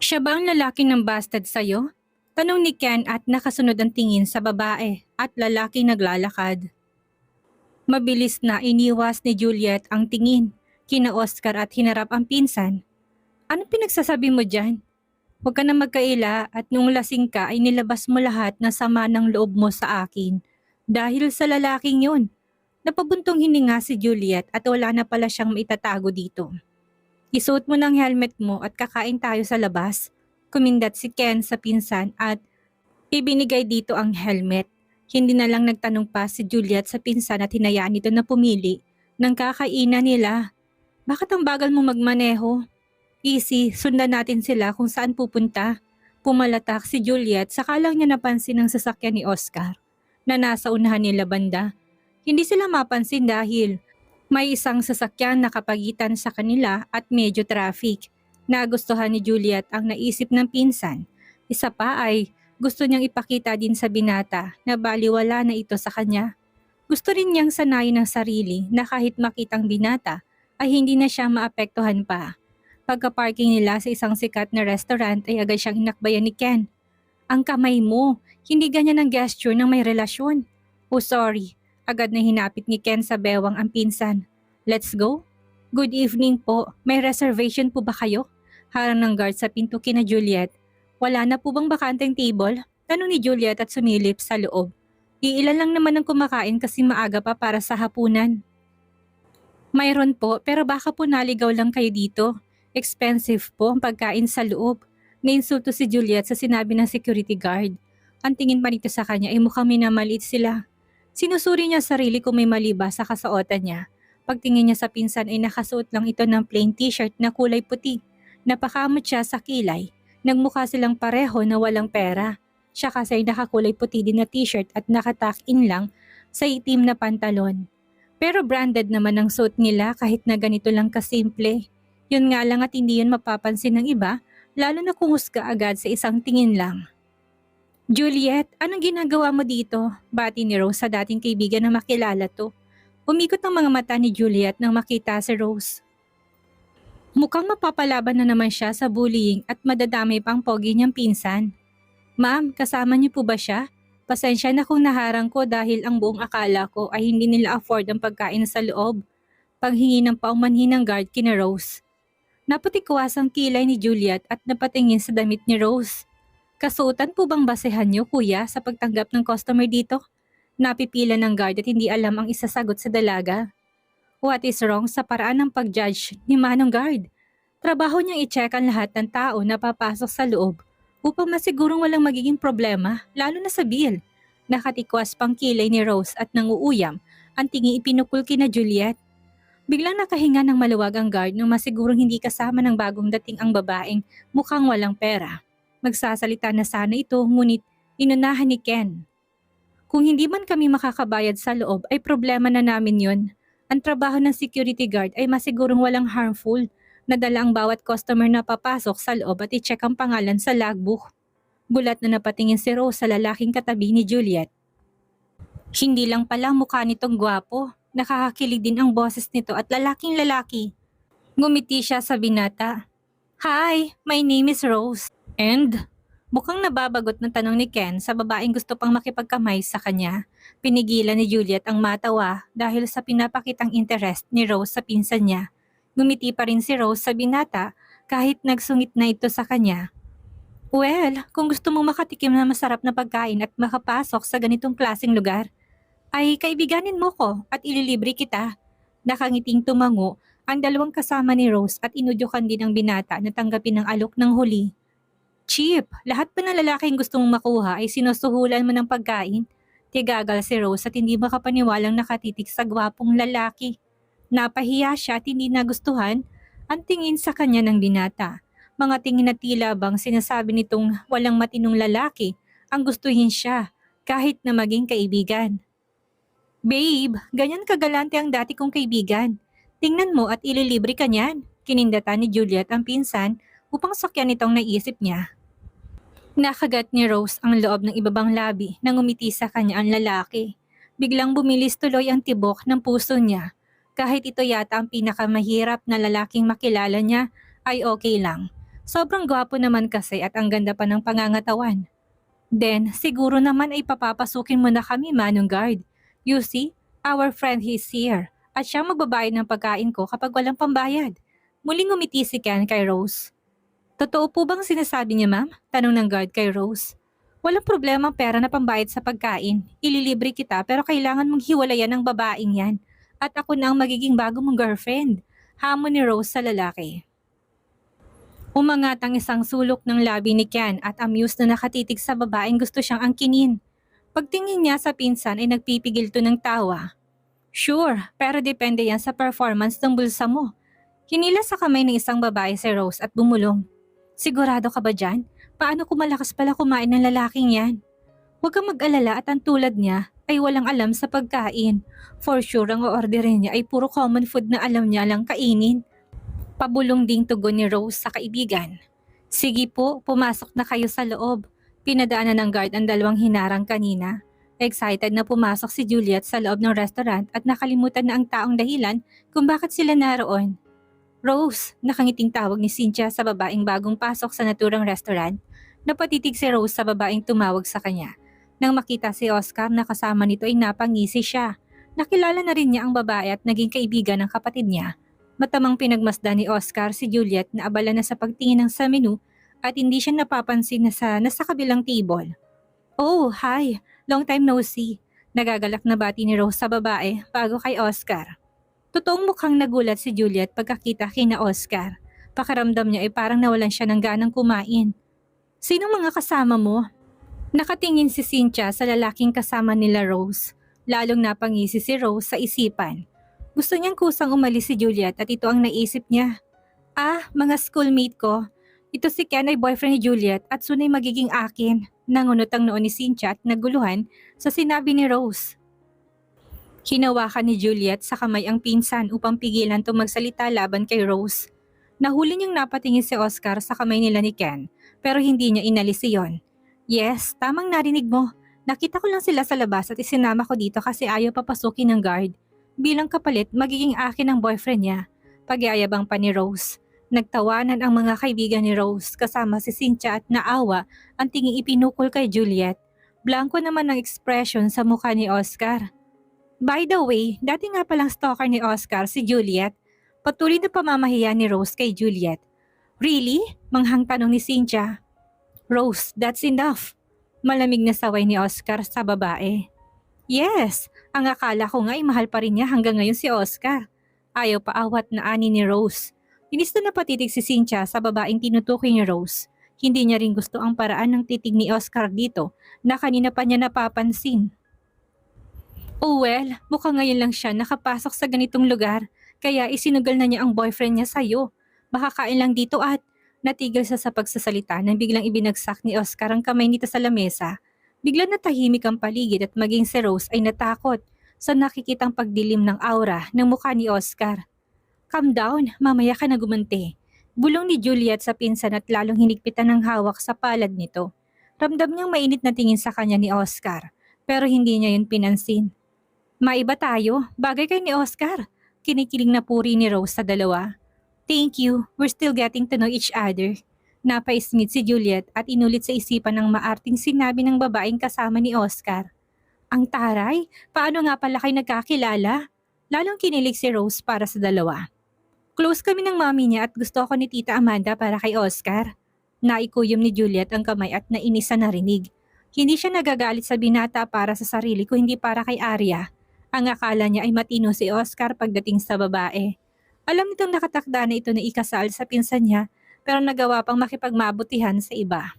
Siya ba ang lalaki ng bastard sa'yo? Tanong ni Ken at nakasunod ang tingin sa babae at lalaking naglalakad. Mabilis na iniwas ni Juliet ang tingin kina Oscar at hinarap ang pinsan. Anong pinagsasabi mo dyan? Huwag ka na magkaila at nung lasing ka ay nilabas mo lahat ng sama ng loob mo sa akin. Dahil sa lalaking yun. Napabuntong hininga si Juliet at wala na pala siyang maitatago dito. Isuot mo ng helmet mo at kakain tayo sa labas. Kumindat si Ken sa pinsan at ibinigay dito ang helmet. Hindi na lang nagtanong pa si Juliet sa pinsan at hinayaan nito na pumili ng kakainan nila. Bakit ang bagal mo magmaneho? Easy, sundan natin sila kung saan pupunta. Pumalatak si Juliet saka lang niya napansin ang sasakyan ni Oscar na nasa unahan nila banda. Hindi sila mapansin dahil may isang sasakyan na kapagitan sa kanila at medyo traffic. Nagustuhan ni Juliet ang naisip ng pinsan. Isa pa ay gusto niyang ipakita din sa binata na baliwala na ito sa kanya. Gusto rin niyang sanayin ang sarili na kahit makitang binata ay hindi na siya maapektuhan pa. Pagka-parking nila sa isang sikat na restaurant ay agad siyang inakbayan ni Ken. Ang kamay mo, hindi ganyan ang gesture ng may relasyon. Oh sorry. Agad na hinapit ni Ken sa bewang ang pinsan. Let's go? Good evening po. May reservation po ba kayo? Harang ng guard sa pinto kina Juliet. Wala na po bang bakanteng table? Tanong ni Juliet at sumilip sa loob. Iilan lang naman ang kumakain kasi maaga pa para sa hapunan. Mayroon po pero baka po naligaw lang kayo dito. Expensive po ang pagkain sa loob. Nainsulto si Juliet sa sinabi ng security guard. Ang tingin pa nito sa kanya ay mukhang minamaliit sila. Sinusuri niya sarili kung may mali ba sa kasuotan niya. Pagtingin niya sa pinsan ay nakasuot lang ito ng plain t-shirt na kulay puti. Napakamot siya sa kilay. Nagmukha silang pareho na walang pera. Siya kasi ay nakakulay puti din na t-shirt at nakatuck-in lang sa itim na pantalon. Pero branded naman ang suot nila kahit na ganito lang kasimple. Yun nga lang at hindi yun mapapansin ng iba, lalo na kung husga agad sa isang tingin lang. Juliet, anong ginagawa mo dito? Bati ni Rose sa dating kaibigan na makilala to. Umikot ang mga mata ni Juliet nang makita si Rose. Mukhang mapapalaban na naman siya sa bullying at madadamay pang pogi niyang pinsan. Ma'am, kasama niyo po ba siya? Pasensya na kung naharang ko dahil ang buong akala ko ay hindi nila afford ang pagkain sa loob. Paghingi ng paumanhin ng guard kina Rose. Napatikwas ang kilay ni Juliet at napatingin sa damit ni Rose. Kasuotan po bang basehan niyo kuya sa pagtanggap ng customer dito? Napipila ng guard at hindi alam ang isasagot sa dalaga. What is wrong sa paraan ng pag-judge ni Manong Guard? Trabaho niyang i-check ang lahat ng tao na papasok sa loob upang masigurong walang magiging problema, lalo na sa bill. Nakatikwas pang kilay ni Rose at nanguuyam ang tingin ipinukul kina Juliet. Biglang nakahinga ng maluwag ang guard nung masigurong hindi kasama ng bagong dating ang babaeng mukhang walang pera. Magsasalita na sana ito ngunit inunahan ni Ken. Kung hindi man kami makakabayad sa loob ay problema na namin yon. Ang trabaho ng security guard ay masigurong walang harmful. Nadala ang bawat customer na papasok sa loob at i-check ang pangalan sa logbook. Gulat na napatingin si Rose sa lalaking katabi ni Juliet. Hindi lang pala mukha nitong gwapo. Nakakakilig din ang boses nito at lalaking lalaki. Ngumiti siya sa binata. Hi, my name is Rose. And? Mukhang nababagot ng tanong ni Ken sa babaeng gusto pang makipagkamay sa kanya. Pinigilan ni Juliet ang matawa dahil sa pinapakitang interest ni Rose sa pinsan niya. Ngumiti pa rin si Rose sa binata kahit nagsungit na ito sa kanya. Well, kung gusto mong makatikim na masarap na pagkain at makapasok sa ganitong klaseng lugar, ay kaibiganin mo ko at ililibre kita. Nakangiting tumango ang dalawang kasama ni Rose at inudyukan din ang binata na tanggapin ng alok ng huli. Chip, lahat pa ng lalaking gusto mong makuha ay sinusuhulan mo ng pagkain. Tigagal si Rose at hindi makapaniwalang nakatitik sa gwapong lalaki. Napahiya siya at hindi nagustuhan ang tingin sa kanya ng binata. Mga tingin na tila bang sinasabi nitong walang matinong lalaki ang gustuhin siya kahit na maging kaibigan. Babe, ganyan kagalante ang dati kong kaibigan. Tingnan mo at ililibre ka niyan. Kinindatan ni Juliet ang pinsan upang sakyan itong naisip niya. Nakagat ni Rose ang loob ng ibabang labi nang umiti sa kanya ang lalaki. Biglang bumilis tuloy ang tibok ng puso niya. Kahit ito yata ang pinakamahirap na lalaking makilala niya, ay okay lang. Sobrang gwapo naman kasi at ang ganda pa ng pangangatawan. Then, siguro naman ay papapasukin mo na kami, Manong Guard. You see, our friend he is here. At siya magbabayad ng pagkain ko kapag walang pambayad. Muling ngumiti si Ken kay Rose. Totoo po bang sinasabi niya, ma'am? Tanong ng guard kay Rose. Walang problema ang pera na pambayad sa pagkain. Ililibre kita pero kailangan mong hiwalayan ng babaeng yan. At ako na ang magiging bago mong girlfriend. Hamon ni Rose sa lalaki. Umangat ang isang sulok ng labi ni Ken at amused na nakatitig sa babaeng gusto siyang angkinin. Pagtingin niya sa pinsan ay nagpipigil to ng tawa. Sure, pero depende yan sa performance ng bulsa mo. Hinila sa kamay ng isang babae si Rose at bumulong. Sigurado ka ba dyan? Paano kung malakas pala kumain ng lalaking yan? Huwag kang mag-alala at ang tulad niya ay walang alam sa pagkain. For sure ang o-orderin niya ay puro common food na alam niya lang kainin. Pabulong ding tugon ni Rose sa kaibigan. Sige po, pumasok na kayo sa loob. Pinadaanan ng guard ang dalawang hinarang kanina. Excited na pumasok si Juliet sa loob ng restaurant at nakalimutan na ang taong dahilan kung bakit sila naroon. Rose, nakangiting tawag ni Cynthia sa babaeng bagong pasok sa naturang restaurant. Napatitig si Rose sa babaeng tumawag sa kanya. Nang makita si Oscar na kasama nito ay napangisi siya. Nakilala na rin niya ang babae at naging kaibigan ng kapatid niya. Matamang pinagmasdan ni Oscar si Juliet na abala na sa pagtingin ng sa menu at hindi siya napapansin na nasa kabilang table. Oh, hi! Long time no see. Nagagalak na bati ni Rose sa babae bago kay Oscar. Totoong mukhang nagulat si Juliet pagkakita kina Oscar. Pakiramdam niya ay parang nawalan siya ng ganang kumain. Sinong mga kasama mo? Nakatingin si Cynthia sa lalaking kasama nila Rose. Lalong napangisi si Rose sa isipan. Gusto niyang kusang umalis si Juliet at ito ang naisip niya. Ah, mga schoolmate ko. Ito si Ken ay boyfriend ni Juliet at soon ay magiging akin. Nangunot ang noon ni Cynthia at naguluhan sa sinabi ni Rose. Hinawakan ni Juliet sa kamay ang pinsan upang pigilan itong magsalita laban kay Rose. Nahuli niyang napatingin si Oscar sa kamay nila ni Ken pero hindi niya inalis iyon. Yes, tamang narinig mo. Nakita ko lang sila sa labas at isinama ko dito kasi ayaw papasukin ng guard. Bilang kapalit, magiging akin ang boyfriend niya. Pagyayabang pa ni Rose. Nagtawanan ang mga kaibigan ni Rose kasama si Cynthia at naawa ang tinging ipinukol kay Juliet. Blanco naman ang ekspresyon sa mukha ni Oscar. By the way, dati nga palang stalker ni Oscar si Juliet. Patuloy na pamamahiya ni Rose kay Juliet. Really? Manghang tanong ni Cynthia. Rose, that's enough. Malamig na saway ni Oscar sa babae. Yes, ang akala ko nga ay mahal pa rin niya hanggang ngayon si Oscar. Ayaw pa awat na ani ni Rose. Inista na patitig si Cynthia sa babaeng tinutukoy ni Rose. Hindi niya rin gusto ang paraan ng titig ni Oscar dito na kanina pa niya napapansin. Oh well, mukhang ngayon lang siya nakapasok sa ganitong lugar kaya isinugal na niya ang boyfriend niya sa'yo. Makakain lang dito at natigil siya sa pagsasalita nang biglang ibinagsak ni Oscar ang kamay nito sa lamesa. Biglang natahimik ang paligid at maging si Rose ay natakot sa nakikitang pagdilim ng aura ng mukha ni Oscar. Calm down, mamaya ka na gumanti. Bulong ni Juliet sa pinsan at lalong hinigpitan ng hawak sa palad nito. Ramdam niyang mainit na tingin sa kanya ni Oscar, pero hindi niya yun pinansin. Maiba tayo, bagay kay ni Oscar. Kinikiling na puri ni Rose sa dalawa. Thank you, we're still getting to know each other. Napaisngit si Juliet at inulit sa isipan ng maarting sinabi ng babaeng kasama ni Oscar. Ang taray, paano nga pala kayo nagkakilala? Lalong kinilig si Rose para sa dalawa. Close kami ng mami niya at gusto ako ni Tita Amanda para kay Oscar. Naikuyom ni Juliet ang kamay at nainis sa narinig. Hindi siya nagagalit sa binata para sa sarili kung hindi para kay Arya. Ang akala niya ay matino si Oscar pagdating sa babae. Alam nitong nakatakda na ito na ikasal sa pinsan niya pero nagawa pang makipagmabutihan sa iba.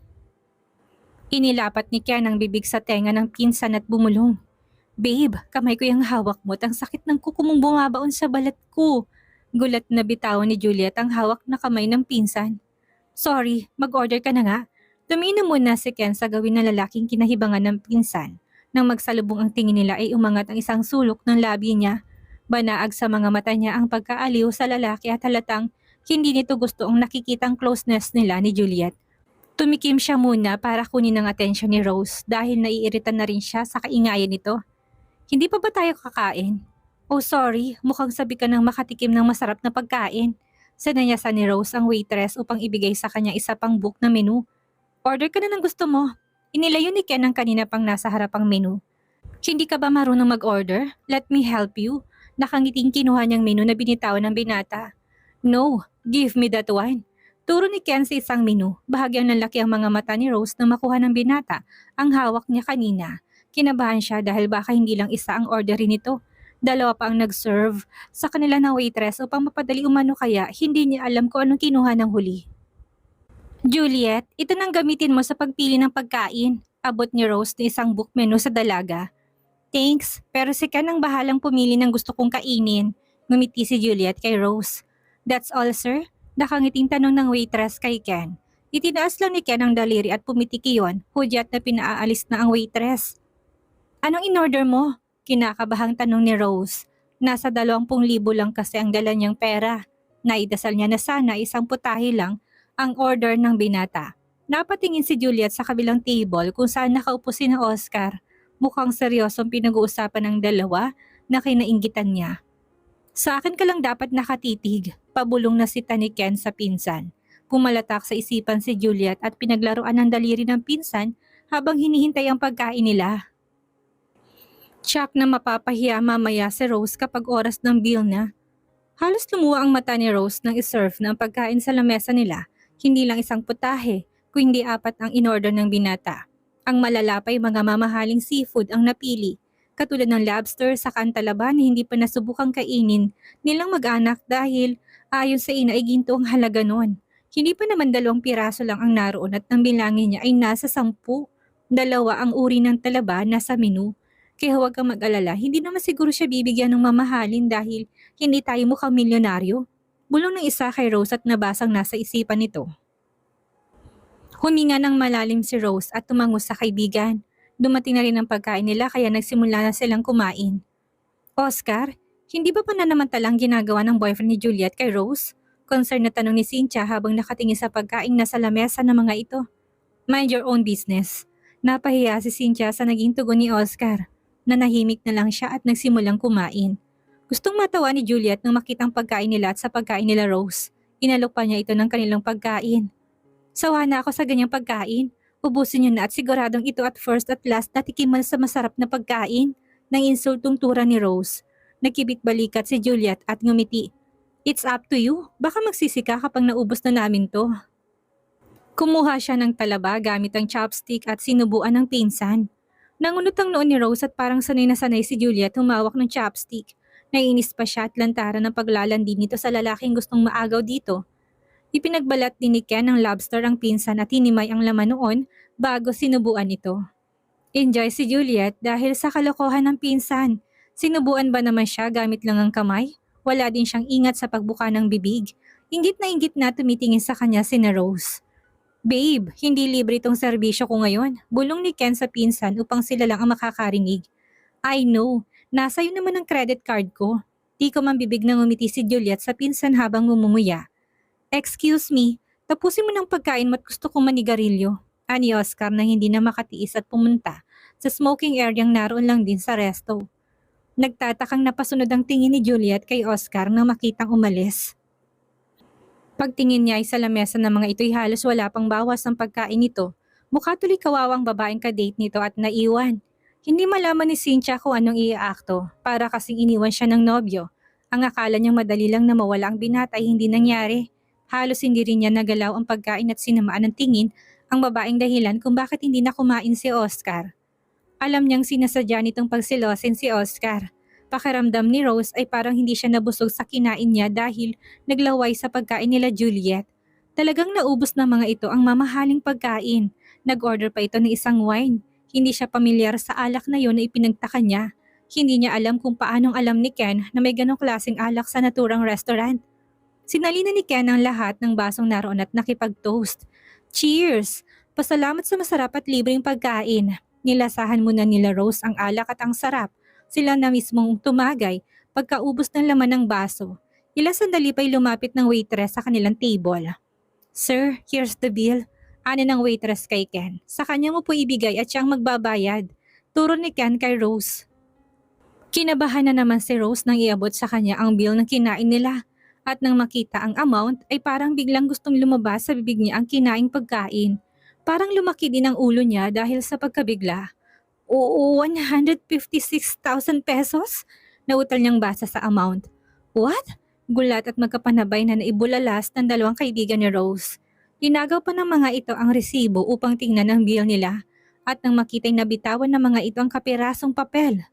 Inilapat ni Ken ang bibig sa tenga ng pinsan at bumulong. Babe, kamay ko yung hawak mo at ang sakit ng kuko mong bumabaon sa balat ko. Gulat na bitawan ni Juliet ang hawak na kamay ng pinsan. Sorry, mag-order ka na nga. Tumino muna si Ken sa gawin ng lalaking kinahibangan ng pinsan. Nang magsalubong ang tingin nila ay umangat ang isang sulok ng labi niya. Banaag sa mga mata niya ang pagkaaliw sa lalaki at halatang hindi nito gusto ang nakikitang closeness nila ni Juliet. Tumikim siya muna para kunin ang atensyon ni Rose dahil naiiritan na rin siya sa kaingayan nito. Hindi pa ba tayo kakain? Oh sorry, mukhang sabi ka ng makatikim ng masarap na pagkain. Sinayasan ni Rose ang waitress upang ibigay sa kanya isa pang book na menu. Order ka na ng gusto mo. Inilayo ni Ken ang kanina pang nasa harapang menu. Hindi ka ba marunong mag-order? Let me help you. Nakangiting kinuha niyang menu na binitawan ng binata. No, give me that one. Turo ni Ken sa isang menu. Bahagyang nanlaki ang mga mata ni Rose na makuha ng binata ang hawak niya kanina. Kinabahan siya dahil baka hindi lang isa ang orderin nito. Dalawa pa ang nag-serve sa kanila ng waitress upang mapadali umano kaya hindi niya alam kung anong kinuha ng huli. Juliet, ito nang gamitin mo sa pagpili ng pagkain. Abot ni Rose na isang book menu sa dalaga. Thanks, pero si Ken ang bahalang pumili ng gusto kong kainin. Ngumiti si Juliet kay Rose. That's all, sir? Nakangiting tanong ng waitress kay Ken. Itinaas lang ni Ken ang daliri at pumitiki yon, hudyat na pinaalis na ang waitress. Anong in-order mo? Kinakabahang tanong ni Rose. Nasa 20,000 lang kasi ang dala niyang pera. Naidasal niya na sana isang putahe lang ang order ng binata. Napatingin si Juliet sa kabilang table kung saan nakaupo si na Oscar. Mukhang seryosong pinag-uusapan ng dalawa na kinainggitan niya. Sa akin ka lang dapat nakatitig, pabulong na si ni Ken sa pinsan. Pumalatak sa isipan si Juliet at pinaglaruan ng daliri ng pinsan habang hinihintay ang pagkain nila. Tsak na mapapahiya mamaya si Rose kapag oras ng bill na. Halos lumuwa ang mata ni Rose nang iserve na ang pagkain sa lamesa nila. Hindi lang isang putahe, kundi 4 ang in-order ng binata. Ang malalapay mga mamahaling seafood ang napili, katulad ng lobster sa kantalaba na hindi pa nasubukang kainin nilang mag-anak dahil ayon sa ina ay ginto ang halaga nun. Hindi pa naman 2 piraso lang ang naroon at nang bilangin niya ay nasa 10. 2 ang uri ng talaba nasa menu. Kaya huwag kang mag-alala, hindi naman siguro siya bibigyan ng mamahalin dahil hindi tayo mukhang milyonaryo. Bulong ng isa kay Rose at nabasang nasa isipan nito. Huminga ng malalim si Rose at tumango sa kaibigan. Dumating na rin ang pagkain nila kaya nagsimula na silang kumain. Oscar, hindi ba pananamantalang ginagawa ng boyfriend ni Juliet kay Rose? Concern na tanong ni Cynthia habang nakatingin sa pagkain nasa lamesa ng mga ito. Mind your own business. Napahiya si Cynthia sa naging tugon ni Oscar. Nanahimik na lang siya at nagsimulang kumain. Gustong matawa ni Juliet nang makitang pagkain nila at sa pagkain nila Rose. Inalok pa niya ito ng kanilang pagkain. Sawa na ako sa ganyang pagkain. Ubusin niyo na at siguradong ito at first at last natikiman sa masarap na pagkain. Nang insultong tura ni Rose. Nagkibit balikat si Juliet at ngumiti. It's up to you. Baka magsisi ka kapag naubos na namin to. Kumuha siya ng talaba gamit ang chopstick at sinubuan ng pinsan. Nangunot ang noon ni Rose at parang sanay na sanay si Juliet humawak ng chopstick. Naiinis pa siya at lantaran ng paglalandi nito sa lalaking gustong maagaw dito. Ipinagbalat din ni Ken ng lobster ang pinsan at hinimay ang laman noon bago sinubuan ito. Enjoy si Juliet dahil sa kalokohan ng pinsan. Sinubuan ba naman siya gamit lang ang kamay? Wala din siyang ingat sa pagbuka ng bibig. Inggit na tumitingin sa kanya si na Rose. Babe, hindi libre itong serbisyo ko ngayon. Bulong ni Ken sa pinsan upang sila lang ang makakarinig. I know, nasa iyo naman ang credit card ko. Di ko man bibig na ngumiti si Juliet sa pinsan habang ngumumuya. Excuse me, tapusin mo ng pagkain mo't gusto kong manigarilyo. Ani Oscar na hindi na makatiis at pumunta sa smoking areang naroon lang din sa resto. Nagtatakang napasunod ang tingin ni Juliet kay Oscar nang makitang umalis. Pagtingin niya ay sa lamesa ng mga ito'y halos wala pang bawas ng pagkain nito. Mukha tuloy kawawang babaeng ka-date nito at naiwan. Hindi malaman ni Cynthia kung anong iaakto para kasing iniwan siya ng nobyo. Ang akala niyang madali lang na mawala ang binata ay hindi nangyari. Halos hindi rin niya nagalaw ang pagkain at sinamaan ng tingin ang babaeng dahilan kung bakit hindi na kumain si Oscar. Alam niyang sinasadya nitong pagsilosin si Oscar. Pakiramdam ni Rose ay parang hindi siya nabusog sa kinain niya dahil naglaway sa pagkain nila Juliet. Talagang naubos ng mga ito ang mamahaling pagkain. Nag-order pa ito ng isang wine. Hindi siya pamilyar sa alak na yon na ipinagtaka niya. Hindi niya alam kung paanong alam ni Ken na may ganong klaseng alak sa naturang restaurant. Sinalina ni Ken ang lahat ng basong naroon at nakipag-toast. Cheers! Pasalamat sa masarap at libreng pagkain. Nilasahan muna nila Rose ang alak at ang sarap. Sila na mismong tumagay pagkaubos ng laman ng baso. Ilang sandali pa'y lumapit ng waitress sa kanilang table. Sir, here's the bill. Ani ng waitress kay Ken. Sa kanya mo po ibigay at siyang magbabayad. Turo ni Ken kay Rose. Kinabahan na naman si Rose nang iabot sa kanya ang bill ng kinain nila. At nang makita ang amount ay parang biglang gustong lumabas sa bibig niya ang kinaing pagkain. Parang lumaki din ang ulo niya dahil sa pagkabigla. Oo, 156,000 pesos? Nautal niyang basa sa amount. What? Gulat at magkapanabay na naibulalas ng dalawang kaibigan ni Rose. Tinagaw pa ng mga ito ang resibo upang tingnan ang bill nila at nang makita'y nabitawan ng mga ito ang kapirasong papel.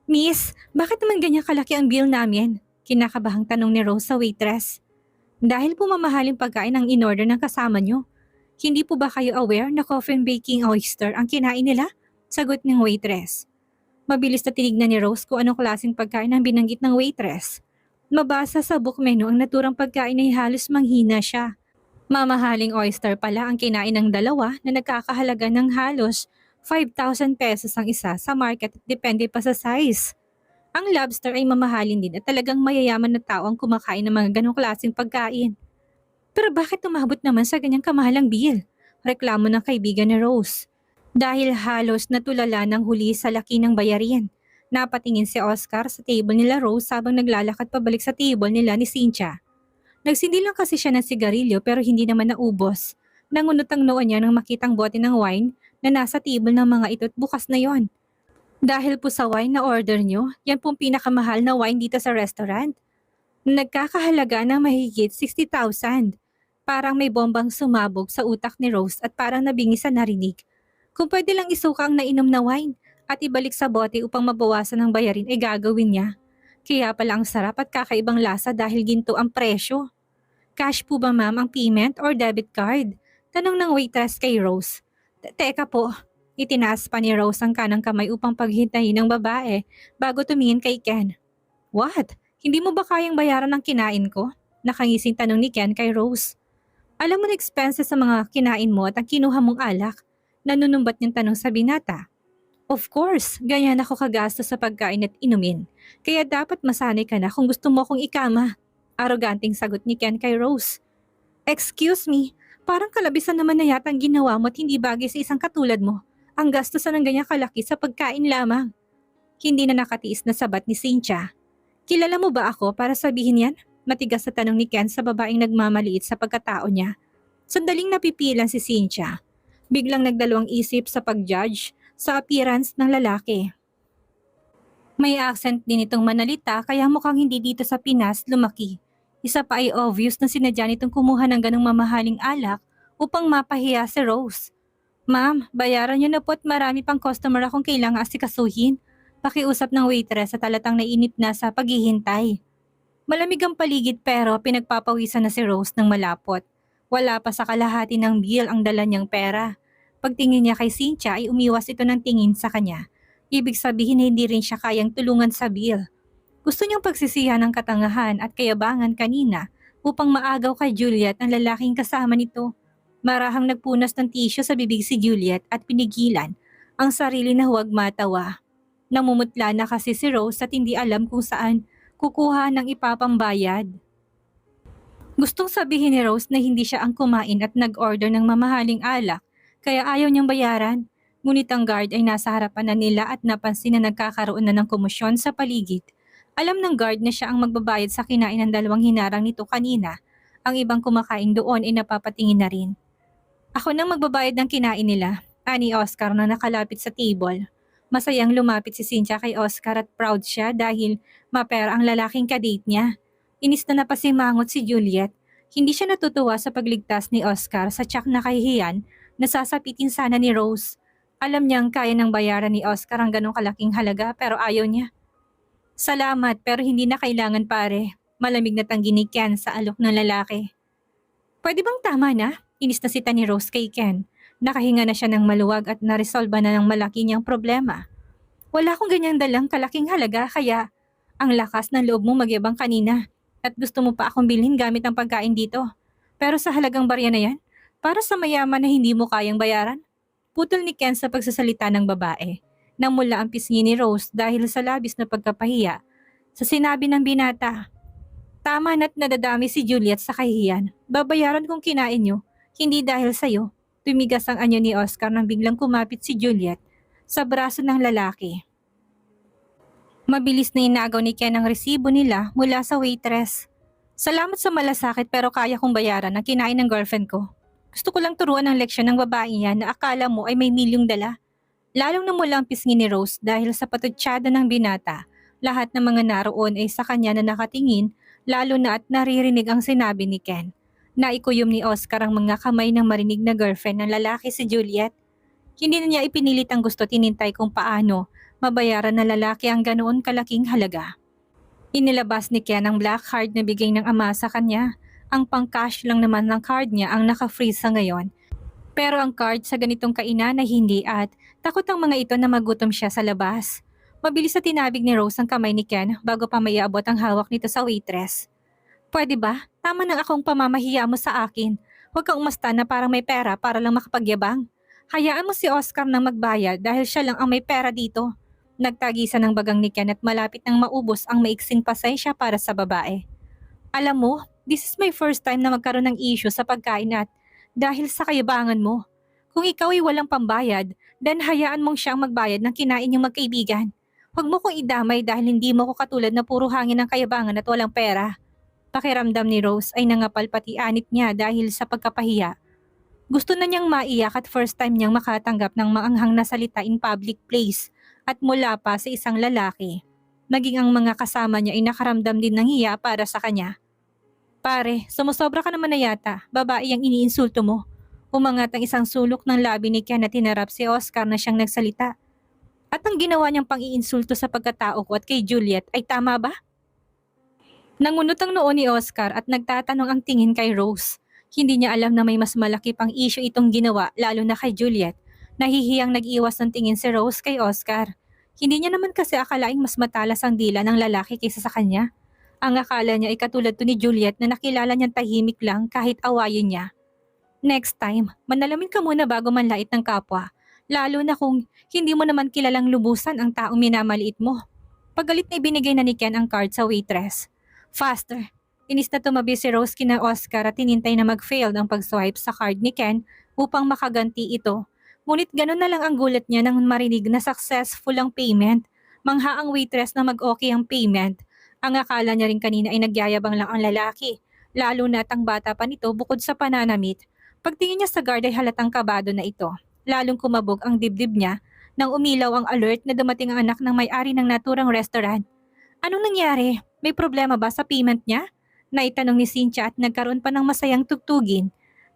Miss, bakit naman ganyan kalaki ang bill namin? Kinakabahang tanong ni Rose sa waitress. Dahil po mamahaling pagkain ang in-order ng kasama niyo. Hindi po ba kayo aware na coffin baking oyster ang kinain nila? Sagot ng waitress. Mabilis na tinignan ni Rose kung anong klaseng pagkain ang binanggit ng waitress. Mabasa sa book menu ang naturang pagkain ay halos manghina siya. Mamahaling oyster pala ang kinain ng dalawa na nagkakahalaga ng halos 5,000 pesos ang isa sa market at depende pa sa size. Ang lobster ay mamahalin din at talagang mayayaman na tao ang kumakain ng mga ganong klaseng pagkain. Pero bakit umabot naman sa ganyang kamahalang bill? Reklamo ng kaibigan ni Rose. Dahil halos natulala ng huli sa laki ng bayarin. Napatingin si Oscar sa table nila Rose habang naglalakad pabalik sa table nila ni Cynthia. Nagsindi lang kasi siya ng sigarilyo pero hindi naman naubos. Nangunot ang noo niya nang makitang bote ng wine na nasa table ng mga ito at bukas na yon. Dahil po sa wine na order nyo, yan pong pinakamahal na wine dito sa restaurant. Nagkakahalaga ng mahigit 60,000. Parang may bombang sumabog sa utak ni Rose at parang nabingi sa narinig. Kung pwede lang isuka ang nainom na wine at ibalik sa bote upang mabawasan ang bayarin ay gagawin niya. Kaya pala ang sarap at kakaibang lasa dahil ginto ang presyo. Cash po ba ma'am ang payment or debit card? Tanong ng waitress kay Rose. Teka po, itinaas pa ni Rose ang kanang kamay upang paghintayin ng babae bago tumingin kay Ken. What? Hindi mo ba kayang bayaran ang kinain ko? Nakangising tanong ni Ken kay Rose. Alam mo na expenses sa mga kinain mo at ang kinuha mong alak? Nanunumbat niyang tanong sa binata. Of course, ganyan ako kagastos sa pagkain at inumin. Kaya dapat masanay ka na kung gusto mo akong ikama. Aroganting sagot ni Ken kay Rose. Excuse me, parang kalabisan naman na yata ang ginawa mo at hindi bagay sa isang katulad mo. Ang gastusan ng ganyan kalaki sa pagkain lamang. Hindi na nakatiis na sabat ni Cynthia. Kilala mo ba ako para sabihin yan? Matigas sa tanong ni Ken sa babaeng nagmamaliit sa pagkatao niya. Sandaling napipilan si Cynthia. Biglang nagdalawang isip sa pag-judge sa appearance ng lalaki. May accent din itong manalita kaya mukhang hindi dito sa Pinas lumaki. Isa pa ay obvious na sinadya nitong kumuha ng ganong mamahaling alak upang mapahiya si Rose. Ma'am, bayaran niyo na po at marami pang customer akong kailangang asikasuhin. Pakiusap ng waitress at talatang nainip na sa paghihintay. Malamig ang paligid pero pinagpapawisan na si Rose ng malapot. Wala pa sa kalahati ng bill ang dala niyang pera. Pagtingin niya kay Cynthia ay umiwas ito ng tingin sa kanya. Ibig sabihin na hindi rin siya kayang tulungan sa bill. Gusto niyang pagsisihan ng katangahan at kayabangan kanina upang maagaw kay Juliet ang lalaking kasama nito. Marahang nagpunas ng tissue sa bibig si Juliet at pinigilan ang sarili na huwag matawa. Namumutla na kasi si Rose at hindi alam kung saan kukuha ng ipapambayad. Gustong sabihin ni Rose na hindi siya ang kumain at nag-order ng mamahaling alak kaya ayaw niyang bayaran. Ngunit ang guard ay nasa harapan na nila at napansin na nagkakaroon na ng komosyon sa paligid. Alam ng guard na siya ang magbabayad sa kinain ng dalawang hinarang nito kanina. Ang ibang kumakain doon ay napapatingin na rin. Ako nang magbabayad ng kinain nila, ani Oscar na nakalapit sa table. Masayang lumapit si Cynthia kay Oscar at proud siya dahil mapera ang lalaking kadate niya. Inis na napasimangot si Juliet. Hindi siya natutuwa sa pagligtas ni Oscar sa tiyak na kahihiyan na sasapitin sana ni Rose. Alam niyang kaya ng bayaran ni Oscar ang ganong kalaking halaga pero ayaw niya. Salamat pero hindi na kailangan pare. Malamig na tanggi ni Ken sa alok ng lalaki. Pwede bang tama na? Inis na sita ni Rose kay Ken. Nakahinga na siya ng maluwag at naresolba na ng malaki niyang problema. Wala akong ganyang dalang kalaking halaga kaya ang lakas ng loob mo magyabang kanina at gusto mo pa akong bilhin gamit ang pagkain dito. Pero sa halagang barya na yan, para sa mayaman na hindi mo kayang bayaran? Putol ni Ken sa pagsasalita ng babae. Namula ang pisngi ni Rose dahil sa labis na pagkapahiya. Sa sinabi ng binata, tama na't nadadami si Juliet sa kahihiyan. Babayaran kung kinain niyo, hindi dahil sa'yo. Tumigas ang anyo ni Oscar nang biglang kumapit si Juliet sa braso ng lalaki. Mabilis na inagaw ni Ken ang resibo nila mula sa waitress. Salamat sa malasakit pero kaya kong bayaran ang kinain ng girlfriend ko. Gusto ko lang turuan ng leksyon ng babae yan na akala mo ay may milyong dala. Lalong namula ang pisngi ni Rose dahil sa patutsada ng binata. Lahat ng mga naroon ay sa kanya na nakatingin, lalo na at naririnig ang sinabi ni Ken. Naikuyom ni Oscar ang mga kamay ng marinig na girlfriend ng lalaki si Juliet. Hindi na niya ipinilit ang gusto tinintay kung paano mabayaran ng lalaki ang ganoon kalaking halaga. Inilabas ni Ken ang black card na bigay ng ama sa kanya. Ang pang-cash lang naman ng card niya ang naka-freeze sa ngayon. Pero ang card sa ganitong kainan ay hindi at takot ang mga ito na magutom siya sa labas. Mabilis na tinabig ni Rose ang kamay ni Ken bago pa maiabot ang hawak nito sa waitress. Pwede ba? Tama na akong pamamahiya mo sa akin. Huwag kang umasta na parang may pera para lang makapagyabang. Hayaan mo si Oscar nang magbayad dahil siya lang ang may pera dito. Nagtagisan ng bagang ni Ken at malapit nang maubos ang maiksing pasensya para sa babae. Alam mo, this is my first time na magkaroon ng issue sa pagkain at dahil sa kayabangan mo. Kung ikaw ay walang pambayad, then hayaan mong siyang magbayad ng kinain niyong magkaibigan. Huwag mo kong idamay dahil hindi mo ko katulad na puro hangin ng kayabangan at walang pera. Pakiramdam ni Rose ay nangapal pati anit niya dahil sa pagkapahiya. Gusto na niyang maiyak at first time niyang makatanggap ng maanghang na salita in public place at mula pa sa isang lalaki. Naging ang mga kasama niya ay nakaramdam din ng hiya para sa kanya. Pare, sumusobra ka naman na yata, babae ang iniinsulto mo. Umangat ang isang sulok ng labi ni Ken at tinarap si Oscar na siyang nagsalita. At ang ginawa niyang pang-iinsulto sa pagkatao ko at kay Juliet ay tama ba? Nangunot ang noo ni Oscar at nagtatanong ang tingin kay Rose. Hindi niya alam na may mas malaki pang issue itong ginawa lalo na kay Juliet. Nahihiyang nag-iwas ng tingin si Rose kay Oscar. Hindi niya naman kasi akalaing mas matalas ang dila ng lalaki kaysa sa kanya. Ang akala niya ay katulad to ni Juliet na nakilala niyang tahimik lang kahit awayin niya. Next time, manalamin ka muna bago manlait ng kapwa. Lalo na kung hindi mo naman kilalang lubusan ang taong minamaliit mo. Pagalit na ibinigay na ni Ken ang card sa waitress. Faster. Inis na tumabi si Rose kina Oscar at tinintay na mag-fail ang pag-swipe sa card ni Ken upang makaganti ito. Ngunit ganun na lang ang gulat niya nang marinig na successful ang payment. Mangha ang waitress na mag-okay ang payment. Ang akala niya rin kanina ay nagyayabang lang ang lalaki. Lalo na at ang bata pa nito bukod sa pananamit. Pagtingin niya sa guard ay halatang kabado na ito. Lalong kumabog ang dibdib niya nang umilaw ang alert na dumating ang anak ng may-ari ng naturang restaurant. Anong nangyari? May problema ba sa payment niya? Naitanong ni Cynthia at nagkaroon pa ng masayang tugtugin.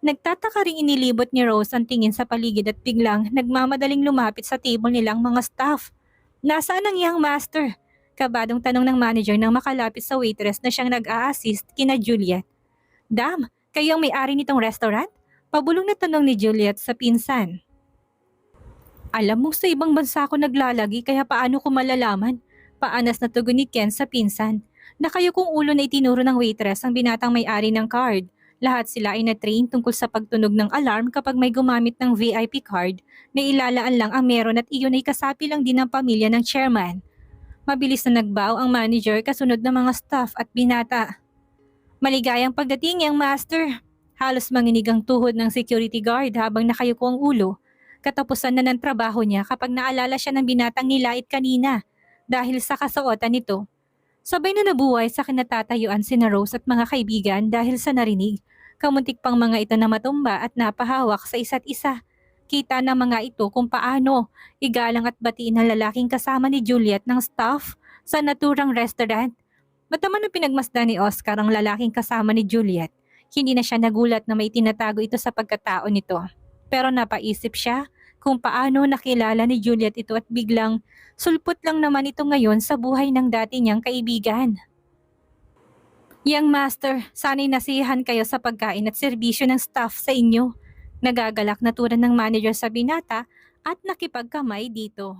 Nagtataka ring inilibot ni Rose ang tingin sa paligid at biglang nagmamadaling lumapit sa table nilang mga staff. Nasaan ang iyang master? Kabadong tanong ng manager nang makalapit sa waitress na siyang nag-a-assist kina Juliet. Dam, kayo ang may-ari nitong restaurant? Pabulong na tanong ni Juliet sa pinsan. Alam mo sa ibang bansa ako naglalagi kaya paano ko malalaman? Paanas na tugon ni Ken sa pinsan. Nakayo kong ulo na itinuro ng waitress ang binatang may-ari ng card. Lahat sila ay na-train tungkol sa pagtunog ng alarm kapag may gumamit ng VIP card na ilalaan lang ang meron at iyon ay kasapi lang din ng pamilya ng chairman. Mabilis na nagbow ang manager kasunod ng mga staff at binata. Maligayang pagdating yang master. Halos manginig ang tuhod ng security guard habang nakayuko ang ulo. Katapusan na ng trabaho niya kapag naalala siya ng binatang nilait kanina dahil sa kasuotan nito. Sabay na nabuhay sa kinatatayuan sina Rose at mga kaibigan dahil sa narinig. Kamuntik pang mga ito na matumba at napahawak sa isa't isa. Kita na mga ito kung paano igalang at batiin ng lalaking kasama ni Juliet ng staff sa naturang restaurant. Mataman na pinagmasdan ni Oscar ang lalaking kasama ni Juliet. Hindi na siya nagulat na may tinatago ito sa pagkatao nito. Pero napaisip siya kung paano nakilala ni Juliet ito at biglang sulpot lang naman ito ngayon sa buhay ng dati niyang kaibigan. Yang master, sana'y nasiyahan kayo sa pagkain at serbisyo ng staff sa inyo. Nagagalak na tulad ng manager sa binata at nakipagkamay dito.